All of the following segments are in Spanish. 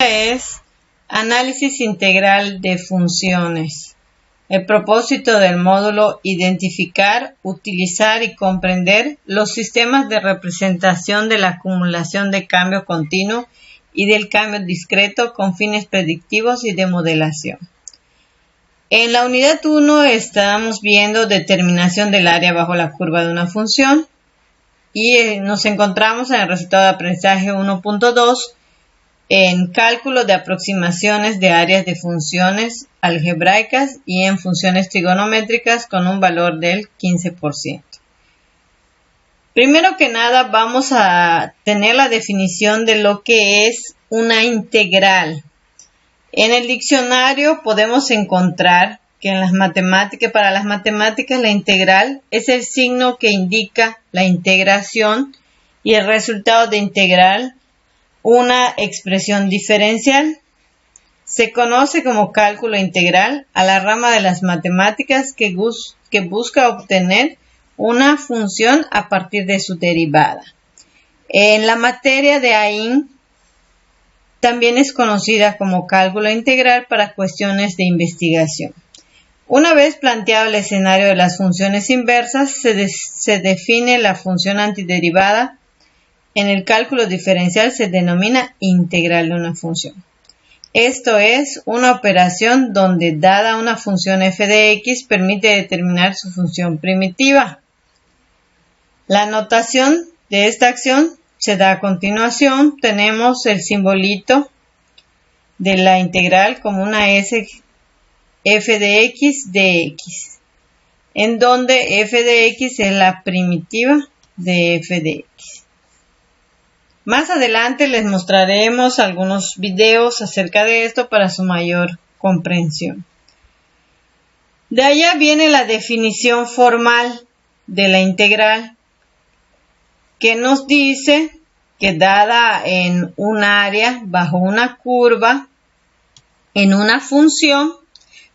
Es análisis integral de funciones. El propósito del módulo: identificar, utilizar y comprender los sistemas de representación de la acumulación de cambio continuo y del cambio discreto con fines predictivos y de modelación. En la unidad 1 estamos viendo determinación del área bajo la curva de una función y nos encontramos en el resultado de aprendizaje 1.2 en cálculo de aproximaciones de áreas de funciones algebraicas y en funciones trigonométricas con un valor del 15%. Primero que nada vamos a tener la definición de lo que es una integral. En el diccionario podemos encontrar que para las matemáticas la integral es el signo que indica la integración y el resultado de integral una expresión diferencial. Se conoce como cálculo integral a la rama de las matemáticas que busca obtener una función a partir de su derivada. En la materia de AIN también es conocida como cálculo integral para cuestiones de investigación. Una vez planteado el escenario de las funciones inversas, se define la función antiderivada. En el cálculo diferencial se denomina integral de una función. Esto es una operación donde, dada una función f de x, permite determinar su función primitiva. La notación de esta acción se da a continuación. Tenemos el simbolito de la integral como una f de x de x, en donde f de x es la primitiva de f de x. Más adelante les mostraremos algunos videos acerca de esto para su mayor comprensión. De allá viene la definición formal de la integral, que nos dice que dada en un área bajo una curva en una función,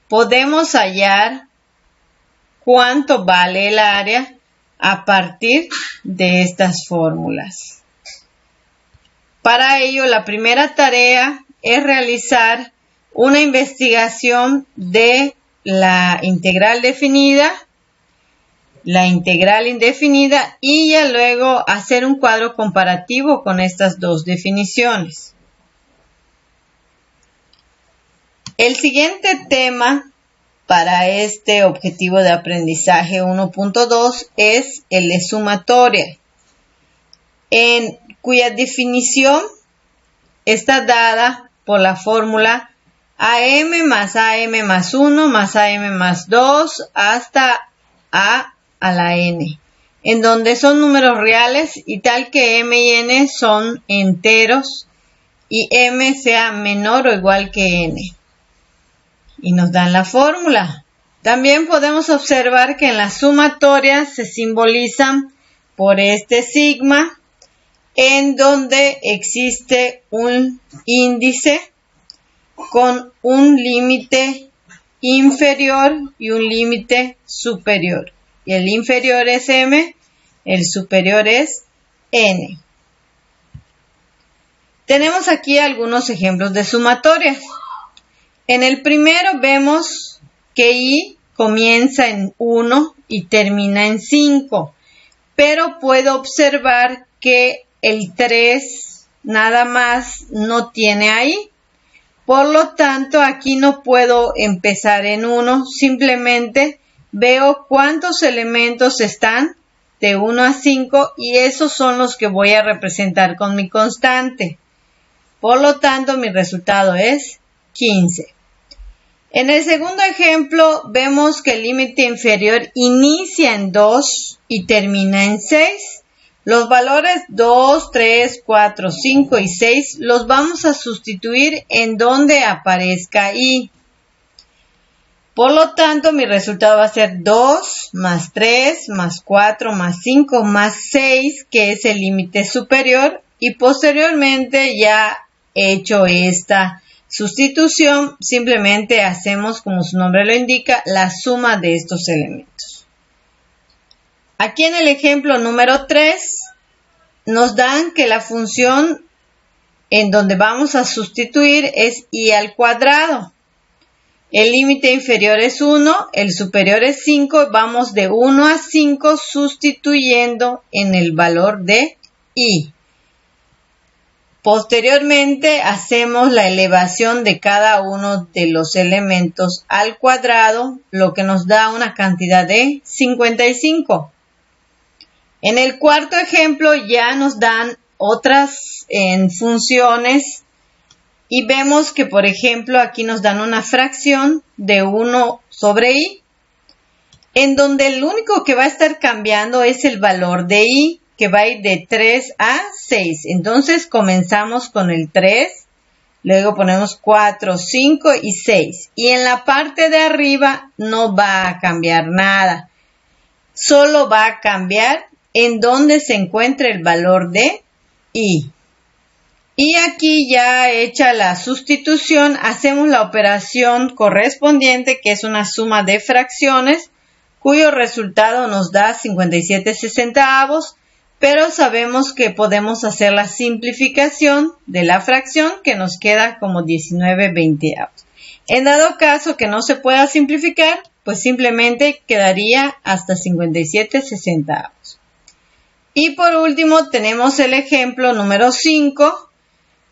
podemos hallar cuánto vale el área a partir de estas fórmulas. Para ello, la primera tarea es realizar una investigación de la integral definida, la integral indefinida y ya luego hacer un cuadro comparativo con estas dos definiciones. El siguiente tema para este objetivo de aprendizaje 1.2 es el de sumatoria, en cuya definición está dada por la fórmula AM más AM más 1 más AM más 2 hasta A a la N, en donde son números reales y tal que M y N son enteros y M sea menor o igual que N. Y nos dan la fórmula. También podemos observar que en las sumatorias se simbolizan por este sigma, en donde existe un índice con un límite inferior y un límite superior. Y el inferior es M, el superior es N. Tenemos aquí algunos ejemplos de sumatorias. En el primero vemos que I comienza en 1 y termina en 5, pero puedo observar que el 3 nada más no tiene ahí. Por lo tanto, aquí no puedo empezar en 1, simplemente veo cuántos elementos están de 1 a 5 y esos son los que voy a representar con mi constante. Por lo tanto, mi resultado es 15. En el segundo ejemplo, vemos que el límite inferior inicia en 2 y termina en 6. Los valores 2, 3, 4, 5 y 6 los vamos a sustituir en donde aparezca I. Por lo tanto, mi resultado va a ser 2 más 3 más 4 más 5 más 6, que es el límite superior. Y posteriormente, ya hecho esta sustitución, simplemente hacemos, como su nombre lo indica, la suma de estos elementos. Aquí en el ejemplo número 3 nos dan que la función en donde vamos a sustituir es y al cuadrado. El límite inferior es 1, el superior es 5, vamos de 1 a 5 sustituyendo en el valor de y. Posteriormente hacemos la elevación de cada uno de los elementos al cuadrado, lo que nos da una cantidad de 55. En el cuarto ejemplo ya nos dan otras funciones y vemos que, por ejemplo, aquí nos dan una fracción de 1 sobre i, en donde el único que va a estar cambiando es el valor de i, que va a ir de 3 a 6. Entonces comenzamos con el 3, luego ponemos 4, 5 y 6. Y en la parte de arriba no va a cambiar nada. Solo va a cambiar en donde se encuentre el valor de i. Y aquí ya hecha la sustitución, hacemos la operación correspondiente, que es una suma de fracciones, cuyo resultado nos da 57/60, pero sabemos que podemos hacer la simplificación de la fracción, que nos queda como 19/20. En dado caso que no se pueda simplificar, pues simplemente quedaría hasta 57/60. Y por último tenemos el ejemplo número 5,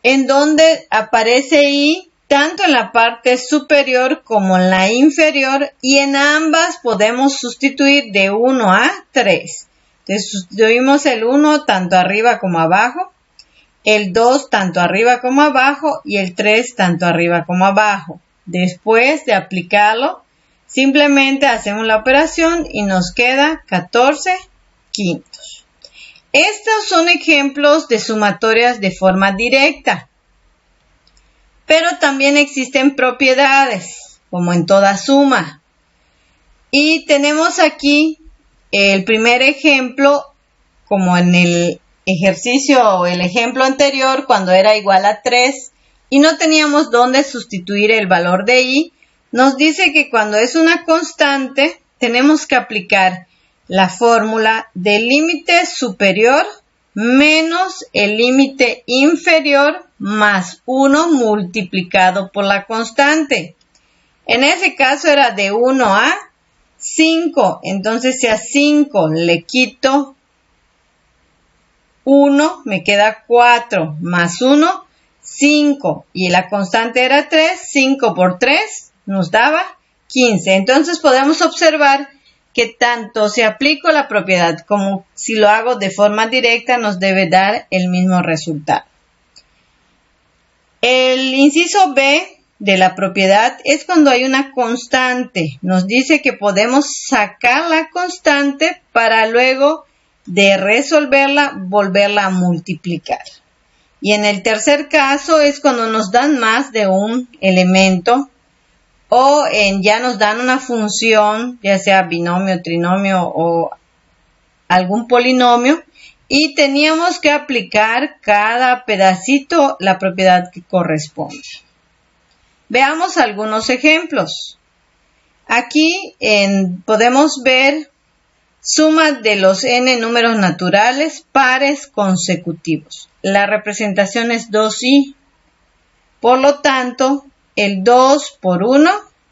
en donde aparece i tanto en la parte superior como en la inferior, y en ambas podemos sustituir de 1 a 3. Entonces sustituimos el 1 tanto arriba como abajo, el 2 tanto arriba como abajo y el 3 tanto arriba como abajo. Después de aplicarlo, simplemente hacemos la operación y nos queda 14/5. Estos son ejemplos de sumatorias de forma directa, pero también existen propiedades, como en toda suma. Y tenemos aquí el primer ejemplo, como en el ejercicio o el ejemplo anterior, cuando era igual a 3 y no teníamos dónde sustituir el valor de i, nos dice que cuando es una constante tenemos que aplicar la fórmula del límite superior menos el límite inferior más 1 multiplicado por la constante. En ese caso era de 1 a 5, entonces si a 5 le quito 1, me queda 4, más 1, 5, y la constante era 3, 5 por 3 nos daba 15. Entonces podemos observar que tanto si aplico la propiedad como si lo hago de forma directa nos debe dar el mismo resultado. El inciso B de la propiedad es cuando hay una constante. Nos dice que podemos sacar la constante para luego de resolverla volverla a multiplicar. Y en el tercer caso es cuando nos dan más de un elemento o ya nos dan una función, ya sea binomio, trinomio o algún polinomio, y teníamos que aplicar cada pedacito la propiedad que corresponde. Veamos algunos ejemplos. Aquí podemos ver suma de los n números naturales pares consecutivos. La representación es 2i. Por lo tanto, el 2 por 1,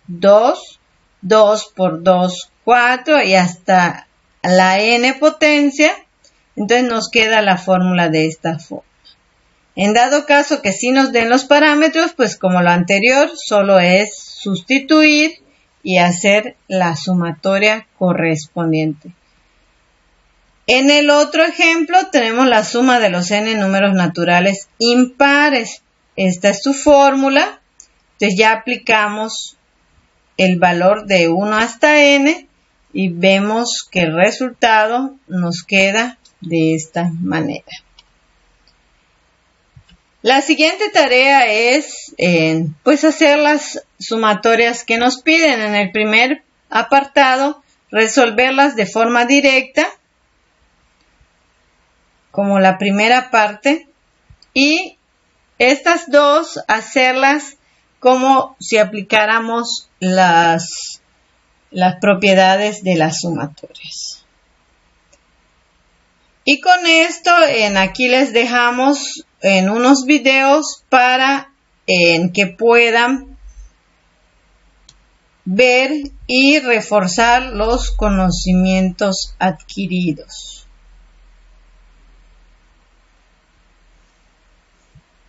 2, 2 por 2, 4 y hasta la n potencia. Entonces nos queda la fórmula de esta forma. En dado caso que sí nos den los parámetros, pues como lo anterior, solo es sustituir y hacer la sumatoria correspondiente. En el otro ejemplo tenemos la suma de los n números naturales impares. Esta es su fórmula. Entonces ya aplicamos el valor de 1 hasta n y vemos que el resultado nos queda de esta manera. La siguiente tarea es pues hacer las sumatorias que nos piden. En el primer apartado, resolverlas de forma directa, como la primera parte, y estas dos hacerlas como si aplicáramos las propiedades de las sumatorias. Y con esto aquí les dejamos en unos videos para que puedan ver y reforzar los conocimientos adquiridos.